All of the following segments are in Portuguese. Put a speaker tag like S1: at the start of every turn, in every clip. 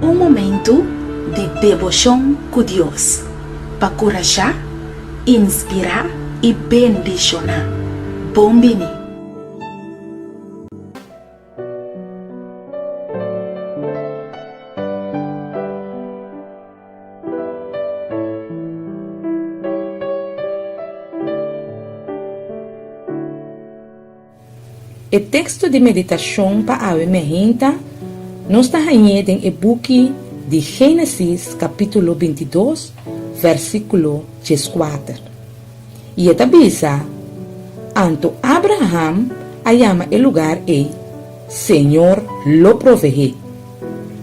S1: Um momento de devoção com Deus, para encorajar, inspirar e bendicionar. Bom bini.
S2: O texto de meditação para a emergência nos está em o book de Gênesis, capítulo 22, versículo 14. E esta bisa, anto Abraham ayama el lugar Senhor lo provee.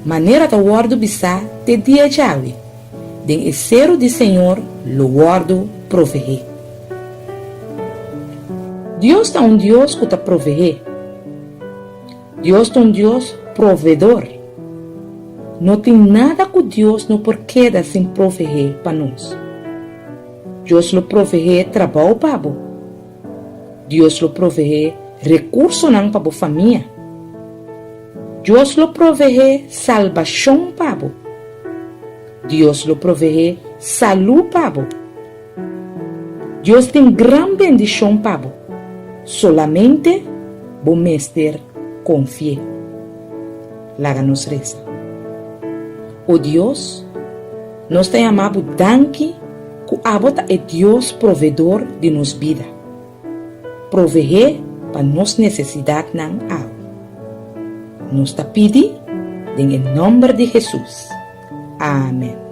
S2: Maneira da guardo bisa te dia jawi, den e cero de Senhor lo guardo provee. Deus é Deus que te provee. Deus é Deus provedor. Não tem nada que Deus não porquê sem proveer para nós. Deus lo provee trabalho para você. Deus lo provee recurso para a família. Deus lo provee salvação para você. Deus lo provee saúde para você. Deus tem grande bendição para você. Solamente bom mestre confie. Láganos reza. O Deus nos tem amado danke que abota é Deus provedor de nos vida. Proveer para nos necessidade nan ao. Nos ta pedi em nome de Jesus. Amém.